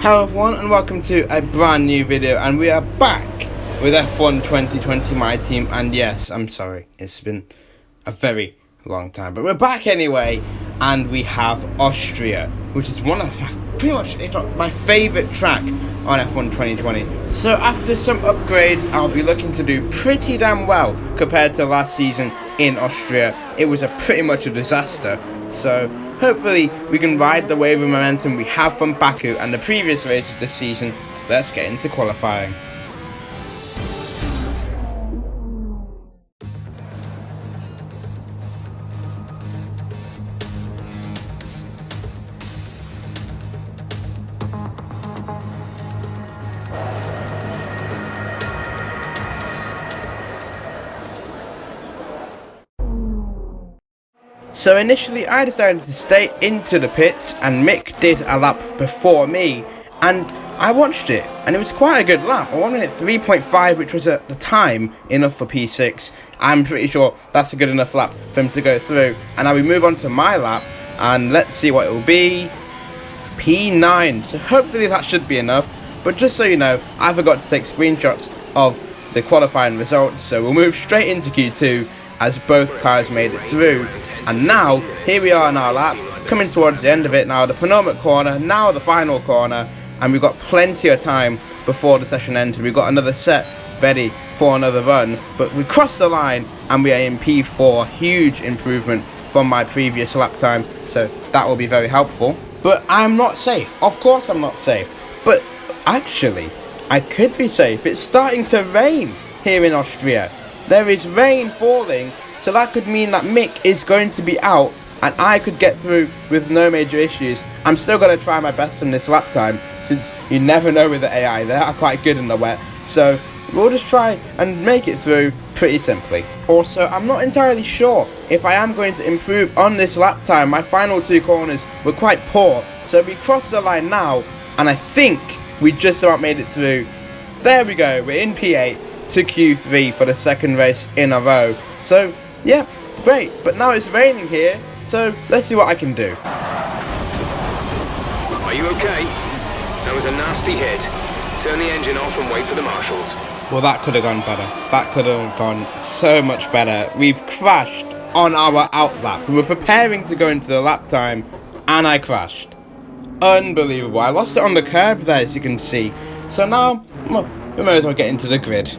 Hello everyone and welcome to a brand new video, and we are back with F1 2020 my team. And yes, I'm sorry, it's been a very long time, but we're back anyway, and we have Austria, which is one of pretty much, if not my favourite track on F1 2020. So after some upgrades, I'll be looking to do pretty damn well compared to last season in Austria. It was pretty much a disaster, so hopefully we can ride the wave of momentum we have from Baku and the previous races this season. Let's get into qualifying. So initially I decided to stay into the pits, and Mick did a lap before me, and I watched it, and it was quite a good lap. 1 minute 3.5, which was at the time enough for P6. I'm pretty sure that's a good enough lap for him to go through. And now we move on to my lap, and let's see what it will be. P9, so hopefully that should be enough. But just so you know, I forgot to take screenshots of the qualifying results, so we'll move straight into Q2 as both cars made it through. And now, here we are in our lap, coming towards the end of it now, the penultimate corner, now the final corner, and we've got plenty of time before the session ends. We've got another set ready for another run, but we crossed the line and we are in P4, huge improvement from my previous lap time, so that will be very helpful. But I'm not safe, of course I'm not safe, but actually, I could be safe. It's starting to rain here in Austria. There is rain falling, so that could mean that Mick is going to be out and I could get through with no major issues. I'm still going to try my best on this lap time, since you never know with the AI, they are quite good in the wet, so we'll just try and make it through pretty simply. Also, I'm not entirely sure if I am going to improve on this lap time. My final two corners were quite poor, so we crossed the line now, and I think we just about made it through. There we go, we're in P8 to Q3 for the second race in a row. So yeah, great, but now it's raining here, so let's see what I can do. Are you okay? That was a nasty hit. Turn the engine off and wait for the marshals. Well, that could have gone better. That could have gone so much better. We've crashed on our outlap. We were preparing to go into the lap time and I crashed. Unbelievable. I lost it on the curb there, as you can see. So now, well, we may as well get into the grid.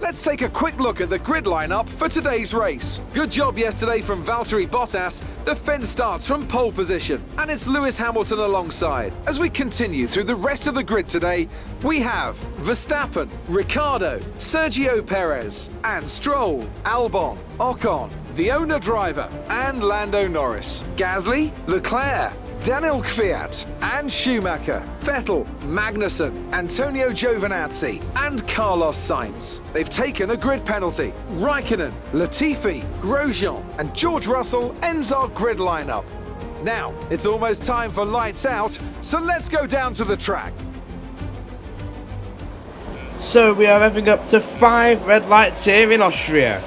Let's take a quick look at the grid lineup for today's race. Good job yesterday from Valtteri Bottas. The Finn starts from pole position, and it's Lewis Hamilton alongside. As we continue through the rest of the grid today, we have Verstappen, Ricciardo, Sergio Perez, and Stroll, Albon, Ocon, the owner driver, and Lando Norris, Gasly, Leclerc, Daniel Kvyat and Schumacher, Vettel, Magnussen, Antonio Giovinazzi and Carlos Sainz. They've taken a grid penalty. Raikkonen, Latifi, Grosjean and George Russell ends our grid lineup. Now, it's almost time for lights out, so let's go down to the track. So we are revving up to 5 red lights here in Austria.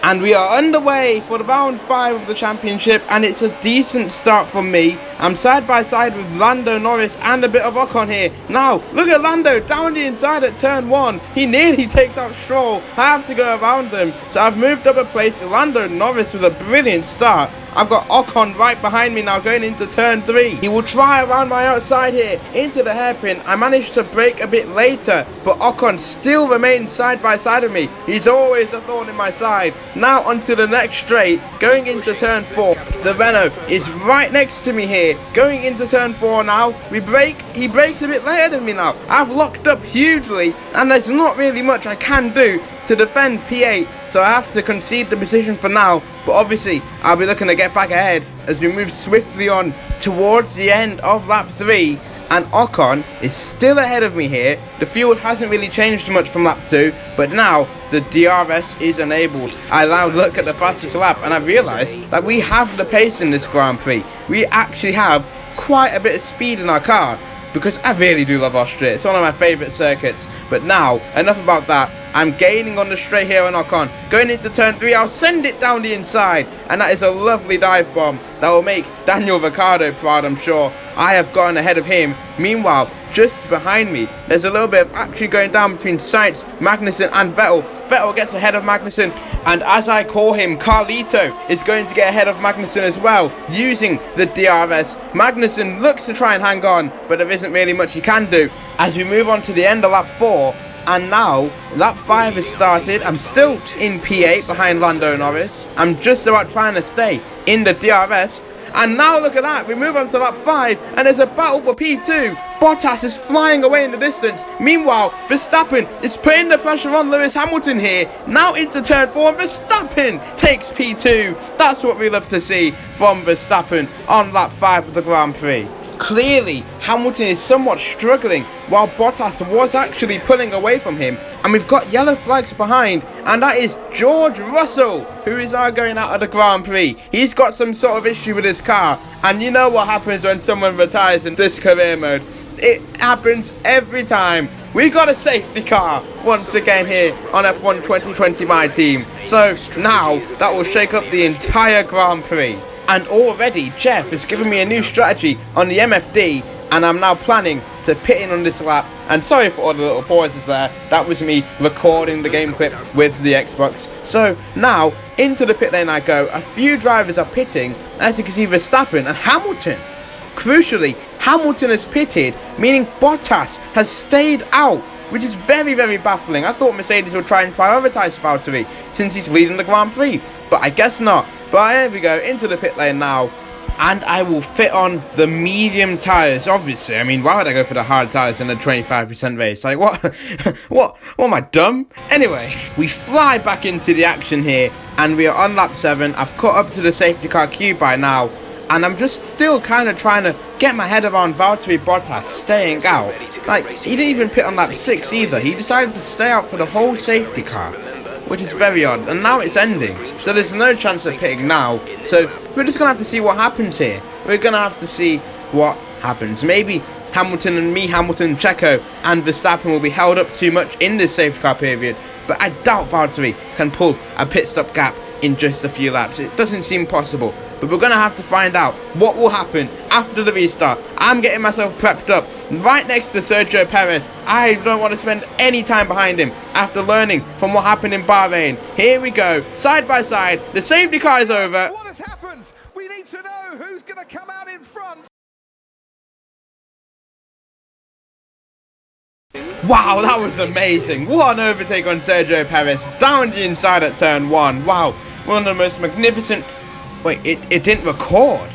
And we are underway for the round 5 of the championship, and it's a decent start from me. I'm side by side with Lando Norris and a bit of Ocon here. Now, look at Lando down the inside at turn 1. He nearly takes out Stroll. I have to go around them. So I've moved up a place to Lando Norris with a brilliant start. I've got Ocon right behind me now going into turn 3. He will try around my outside here into the hairpin. I managed to brake a bit later, but Ocon still remains side by side of me. He's always a thorn in my side. Now onto the next straight, going into turn 4. The Renault is right next to me here, going into turn 4 now. We brake, he brakes a bit later than me now. I've locked up hugely, and there's not really much I can do to defend P8, so I have to concede the position for now, but obviously I'll be looking to get back ahead as we move swiftly on towards the end of lap 3, and Ocon is still ahead of me here. The fuel hasn't really changed much from lap 2, but now the DRS is enabled. I now look at the fastest lap and I realise that we have the pace in this Grand Prix. We actually have quite a bit of speed in our car, because I really do love Austria. It's one of my favourite circuits. But now, enough about that. I'm gaining on the straight here on Ocon. Going into turn 3, I'll send it down the inside. And that is a lovely dive bomb that will make Daniel Ricciardo proud, I'm sure. I have gotten ahead of him. Meanwhile, just behind me, there's a little bit of action going down between Sainz, Magnussen and Vettel. Vettel gets ahead of Magnussen, and as I call him, Carlito is going to get ahead of Magnussen as well, using the DRS. Magnussen looks to try and hang on, but there isn't really much he can do. As we move on to the end of lap 4, and now lap 5 has started. I'm still in P8 behind Lando Norris. I'm just about trying to stay in the DRS. And now look at that, we move on to lap 5 and there's a battle for P2. Bottas is flying away in the distance. Meanwhile, Verstappen is putting the pressure on Lewis Hamilton here. Now into turn 4, Verstappen takes P2. That's what we love to see from Verstappen on lap 5 of the Grand Prix. Clearly, Hamilton is somewhat struggling while Bottas was actually pulling away from him. And we've got yellow flags behind, and that is George Russell, who is now going out of the Grand Prix. He's got some sort of issue with his car, and you know what happens when someone retires in this career mode. It happens every time. We got a safety car once again here on F1 2020 My Team. So now that will shake up the entire Grand Prix. And already Jeff has given me a new strategy on the MFD, and I'm now planning to pit in on this lap. And sorry for all the little pauses there, that was me recording the game clip with the Xbox. So now into the pit lane I go. A few drivers are pitting, as you can see Verstappen and Hamilton. Crucially, Hamilton has pitted, meaning Bottas has stayed out, which is very, very baffling. I thought Mercedes would try and prioritise Valtteri since he's leading the Grand Prix, but I guess not. But here we go, into the pit lane now. And I will fit on the medium tyres, obviously. I mean, why would I go for the hard tyres in a 25% race? Like, what? What am I, dumb? Anyway, we fly back into the action here, and we are on lap 7. I've caught up to the safety car queue by now, and I'm just still kind of trying to get my head around Valtteri Bottas staying out. Like, he didn't even pit on lap 6 either. He decided to stay out for the whole safety car, which is very odd. And now it's ending, so there's no chance of pitting now. So we're just gonna have to see what happens here. We're gonna have to see what happens. Maybe Hamilton and Hamilton, Checo and Verstappen will be held up too much in this safety car period, but I doubt Valtteri can pull a pit stop gap in just a few laps. It doesn't seem possible, but we're gonna have to find out what will happen after the restart. I'm getting myself prepped up right next to Sergio Perez. I don't want to spend any time behind him after learning from what happened in Bahrain. Here we go, side by side. The safety car is over. What has happened? We need to know who's going to come out in front. Wow, that was amazing. What an overtake on Sergio Perez down the inside at turn 1. Wow, one of the most magnificent... Wait, it didn't record.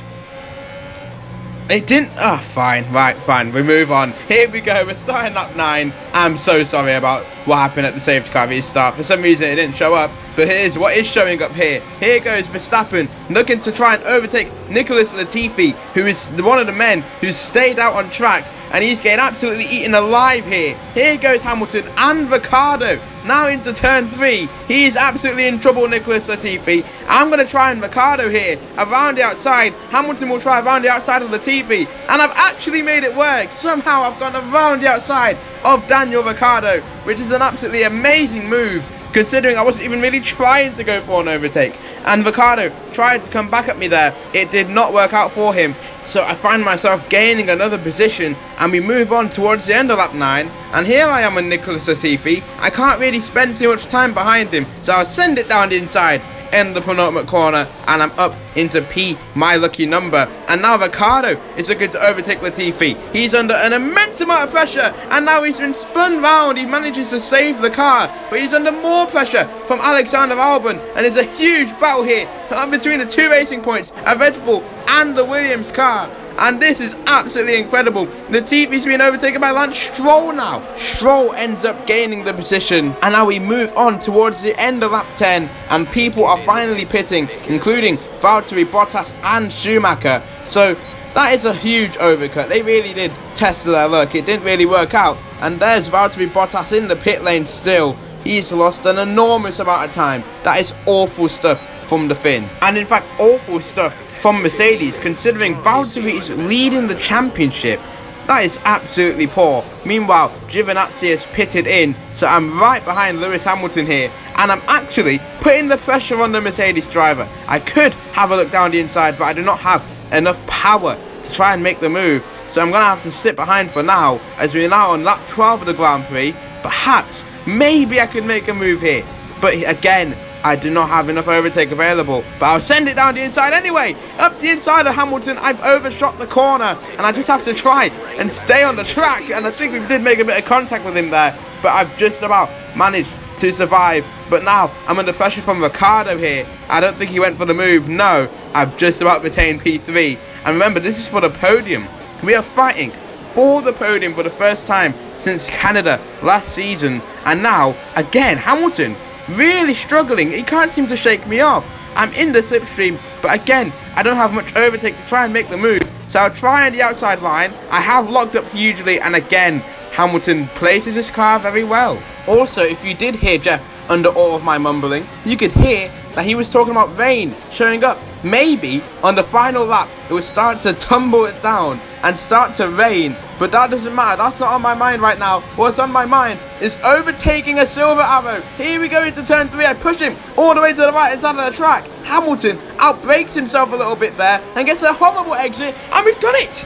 It didn't... Oh, fine. Right, fine. We move on. Here we go. We're starting lap 9. I'm so sorry about what happened at the safety car restart. For some reason, it didn't show up. But here's what is showing up here. Here goes Verstappen looking to try and overtake Nicholas Latifi, who is one of the men who stayed out on track. And he's getting absolutely eaten alive here. Here goes Hamilton and Ricciardo. Now into turn 3. He is absolutely in trouble, Nicholas Latifi. I'm going to try and Ricciardo here around the outside. Hamilton will try around the outside of Latifi. And I've actually made it work. Somehow I've gone around the outside of Daniel Ricciardo, which is an absolutely amazing move, considering I wasn't even really trying to go for an overtake. And Ricciardo tried to come back at me there. It did not work out for him. So I find myself gaining another position, and we move on towards the end of lap 9. And here I am with Nicholas Latifi. I can't really spend too much time behind him, so I'll send it down the inside, end the penultimate corner, and I'm up into P, my lucky number. And now Ricciardo is looking to overtake Latifi. He's under an immense amount of pressure, and now he's been spun round. He manages to save the car, but he's under more pressure from Alexander Albon, and there's a huge battle here between the two racing points, a Red Bull and the Williams car. And this is absolutely incredible. Latifi's been overtaken by Lance Stroll now. Stroll ends up gaining the position. And now we move on towards the end of lap 10. And people are finally pitting, including Valtteri Bottas and Schumacher. So that is a huge overcut. They really did test their luck. It didn't really work out. And there's Valtteri Bottas in the pit lane still. He's lost an enormous amount of time. That is awful stuff from the Finn. And in fact, awful stuff from Mercedes, considering Valtteri is leading the championship That is absolutely poor. Meanwhile, Giovinazzi has pitted in, so I'm right behind Lewis Hamilton here, and I'm actually putting the pressure on the Mercedes driver. I could have a look down the inside, but I do not have enough power to try and make the move, so I'm going to have to sit behind for now, as we're now on lap 12 of the Grand Prix. Perhaps, maybe I could make a move here, but again, I do not have enough overtake available, but I'll send it down the inside anyway. Up the inside of Hamilton, I've overshot the corner, and I just have to try and stay on the track, and I think we did make a bit of contact with him there, but I've just about managed to survive. But now, I'm under pressure from Ricciardo here. I don't think he went for the move, no. I've just about retained P3, and remember, this is for the podium. We are fighting for the podium for the first time since Canada last season, and now, again, Hamilton really struggling. He can't seem to shake me off. I'm in the slipstream, but again, I don't have much overtake to try and make the move, so I'll try on the outside line. I have locked up hugely, and again, Hamilton places his car very well. Also, if you did hear Jeff under all of my mumbling, you could hear that he was talking about rain showing up. Maybe on the final lap it would start to tumble it down and start to rain, but that doesn't matter. That's not on my mind right now. What's on my mind is overtaking a silver arrow. Here we go into turn 3. I push him all the way to the right side of the track. Hamilton outbrakes himself a little bit there and gets a horrible exit, and we've done it.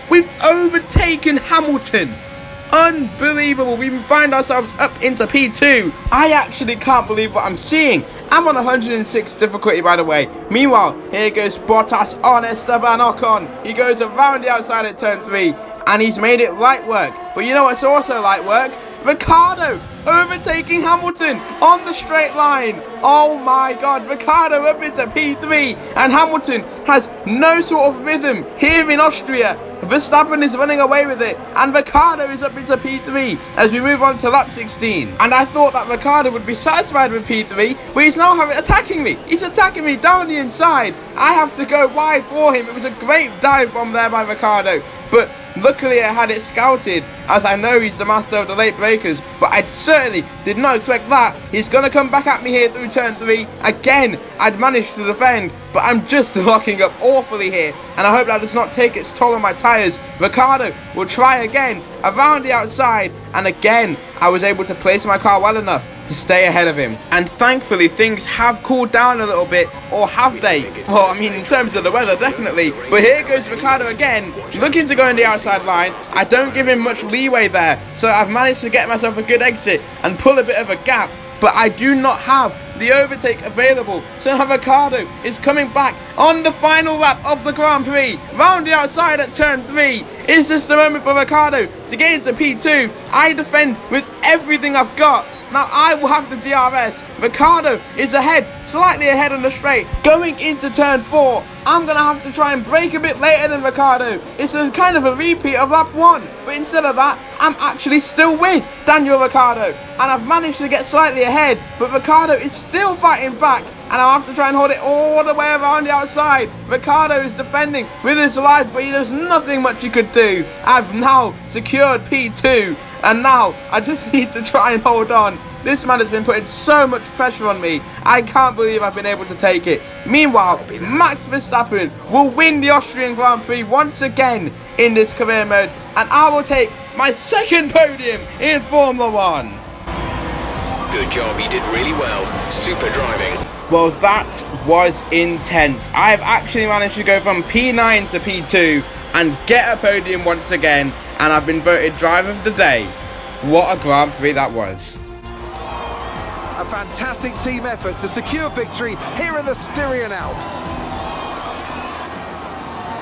We've overtaken Hamilton. Unbelievable. We find ourselves up into P2. I actually can't believe what I'm seeing. I'm on 106 difficulty, by the way. Meanwhile, here goes Bottas on Esteban Ocon. He goes around the outside at turn 3, and he's made it light work. But you know what's also light work? Ricciardo overtaking Hamilton on the straight line. Oh my god, Ricciardo up into P3, and Hamilton has no sort of rhythm here in Austria. Verstappen is running away with it, and Ricciardo is up into P3 as we move on to lap 16. And I thought that Ricciardo would be satisfied with P3, but he's now attacking me. He's attacking me down the inside. I have to go wide for him. It was a great dive bomb there by Ricciardo, but luckily I had it scouted, as I know he's the master of the late breakers, but I certainly did not expect that. He's going to come back at me here through turn 3. Again, I'd managed to defend, but I'm just locking up awfully here, and I hope that does not take its toll on my tyres. Ricciardo will try again around the outside, and again, I was able to place my car well enough to stay ahead of him. And thankfully, things have cooled down a little bit, or have they? Well, I mean, in terms of the weather, definitely. But here goes Ricciardo again, looking to go in the outside line. I don't give him much leeway there, so I've managed to get myself a good exit and pull a bit of a gap, but I do not have the overtake available. So now Ricciardo is coming back on the final lap of the Grand Prix, round the outside at turn 3. Is this the moment for Ricciardo to get into P2? I defend with everything I've got. Now I will have the DRS. Ricciardo is ahead, slightly ahead on the straight. Going into turn 4, I'm going to have to try and brake a bit later than Ricciardo. It's a kind of a repeat of lap 1, but instead of that, I'm actually still with Daniel Ricciardo, and I've managed to get slightly ahead, but Ricciardo is still fighting back, and I'll have to try and hold it all the way around the outside. Ricciardo is defending with his life, but there's nothing much he could do. I've now secured P2, and now I just need to try and hold on. This man has been putting so much pressure on me. I can't believe I've been able to take it. Meanwhile, Max Verstappen will win the Austrian Grand Prix once again in this career mode, and I will take my second podium in Formula 1. Good job, you did really well. Super driving. Well, that was intense. I've actually managed to go from P9 to P2 and get a podium once again, and I've been voted driver of the day. What a Grand Prix that was. A fantastic team effort to secure victory here in the Styrian Alps.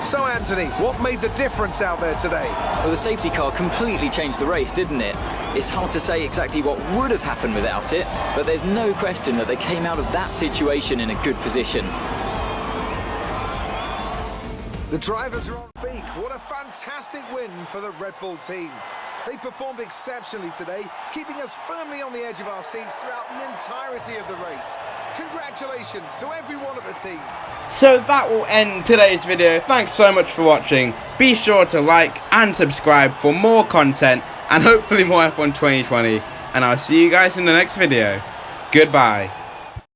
So Anthony, what made the difference out there today? Well, the safety car completely changed the race, didn't it? It's hard to say exactly what would have happened without it, but there's no question that they came out of that situation in a good position. The drivers are on peak. What a fantastic win for the Red Bull team. They performed exceptionally today, keeping us firmly on the edge of our seats throughout the entirety of the race. Congratulations to everyone at the team. So that will end today's video. Thanks so much for watching. Be sure to like and subscribe for more content and hopefully more F1 2020. And I'll see you guys in the next video. Goodbye.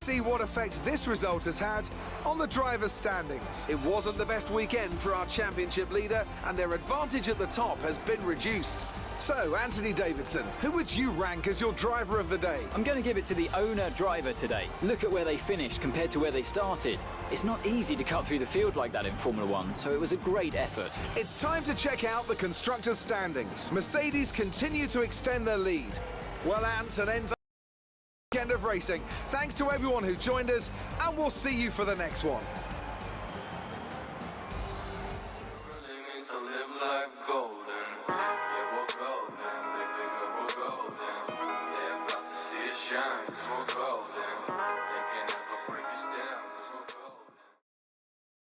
See what effect this result has had on the drivers' standings. It wasn't the best weekend for our championship leader, and their advantage at the top has been reduced. So, Anthony Davidson, who would you rank as your driver of the day? I'm going to give it to the owner-driver today. Look at where they finished compared to where they started. It's not easy to cut through the field like that in Formula One, so it was a great effort. It's time to check out the constructors' standings. Mercedes continue to extend their lead. Well, Ant, an end weekend of racing. Thanks to everyone who joined us, and we'll see you for the next one. Shine,